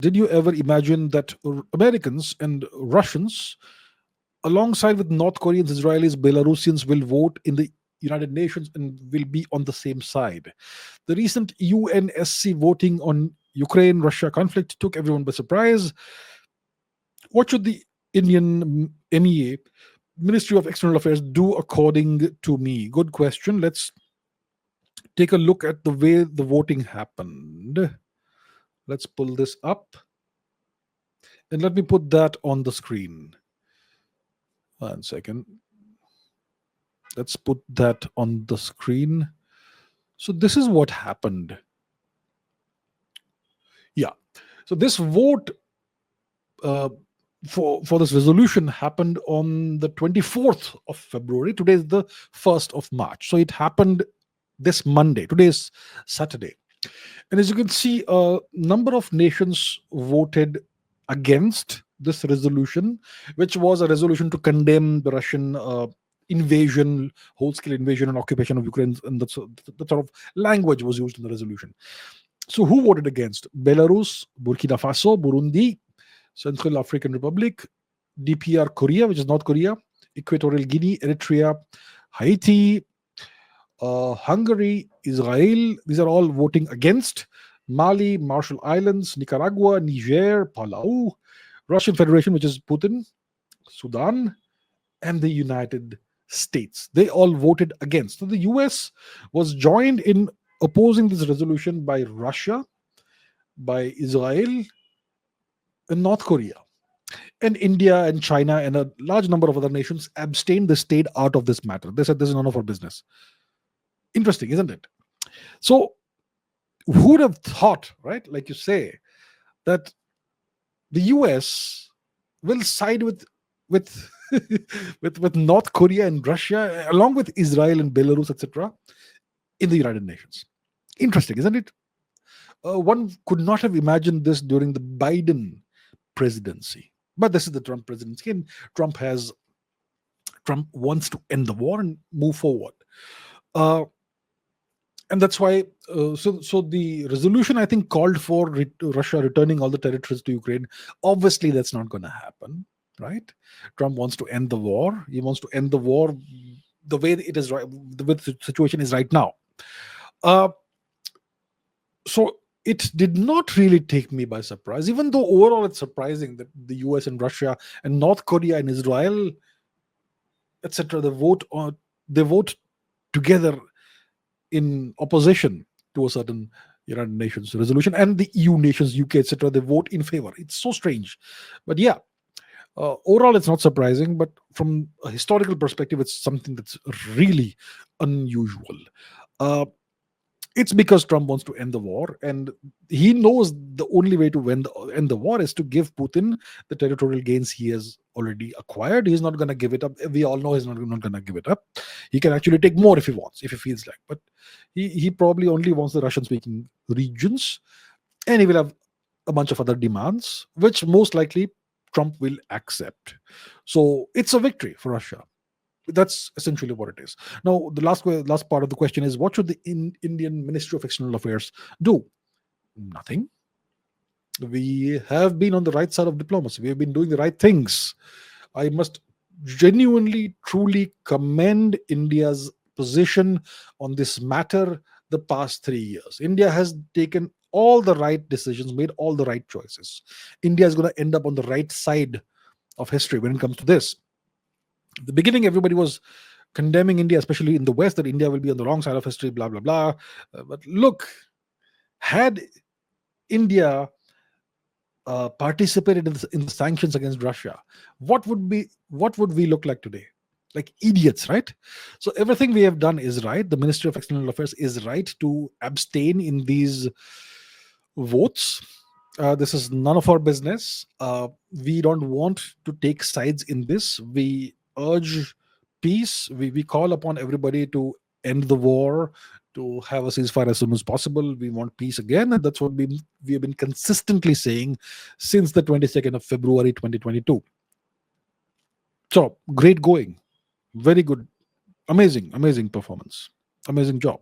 Did you ever imagine that Americans and Russians, alongside with North Koreans, Israelis, Belarusians, will vote in the United Nations and will be on the same side? The recent UNSC voting on Ukraine Russia conflict took everyone by surprise. What should the Indian MEA, Ministry of External Affairs, do according to me? Good question. Let's take a look at the way the voting happened. Let's pull this up and let me put that on the screen. 1 second. Let's put that on the screen. So this is what happened. Yeah. So this vote for this resolution happened on the 24th of February. Today is the 1st of March. So it happened this Monday. Today is Saturday. And as you can see, a number of nations voted against this resolution, which was a resolution to condemn the Russian invasion, whole-scale invasion and occupation of Ukraine, and that sort of language was used in the resolution. So who voted against? Belarus, Burkina Faso, Burundi, Central African Republic, DPR Korea, which is North Korea, Equatorial Guinea, Eritrea, Haiti, Hungary, Israel. These are all voting against. Mali, Marshall Islands, Nicaragua, Niger, Palau, Russian Federation, which is Putin, Sudan, and the United States. They all voted against. So the US was joined in opposing this resolution by Russia, by Israel, and North Korea. And India and China and a large number of other nations abstained. They stayed out of this matter. They said this is none of our business. Interesting, isn't it? So who would have thought, right? Like you say, that the US will side with with North Korea and Russia, along with Israel and Belarus, etc., in the United Nations. Interesting, isn't it? One could not have imagined this during the Biden presidency, but this is the Trump presidency, and Trump wants to end the war and move forward. And that's why, so the resolution, I think, called for Russia returning all the territories to Ukraine. Obviously, that's not going to happen, right? Trump wants to end the war. He wants to end the war the way it is right, the way the situation is right now. So it did not really take me by surprise, even though overall it's surprising that the US and Russia and North Korea and Israel, etc., they vote together in opposition to a certain United Nations resolution, and the EU nations, UK, etc., they vote in favor. It's so strange. But yeah, overall it's not surprising, but from a historical perspective, it's something that's really unusual. It's because Trump wants to end the war, and he knows the only way to end the war is to give Putin the territorial gains he has already acquired. He's not going to give it up. We all know he's not going to give it up. He can actually take more if he wants, if he feels like. But he probably only wants the Russian-speaking regions, and he will have a bunch of other demands, which most likely Trump will accept. So it's a victory for Russia. That's essentially what it is. Now, the last part of the question is, what should the Indian Ministry of External Affairs do? Nothing. We have been on the right side of diplomacy. We have been doing the right things. I must genuinely, truly commend India's position on this matter the past 3 years. India has taken all the right decisions, made all the right choices. India is going to end up on the right side of history when it comes to this. At the beginning, everybody was condemning India, especially in the West, that India will be on the wrong side of history, blah, blah, blah. But look, had India participated in the sanctions against Russia, what would we look like today? Like idiots, right? So everything we have done is right. The Ministry of External Affairs is right to abstain in these votes. This is none of our business. We don't want to take sides in this. We urge peace. We call upon everybody to end the war, to have a ceasefire as soon as possible. We want peace again, and that's what we have been consistently saying since the 22nd of February 2022. So great going, very good, amazing performance, amazing job.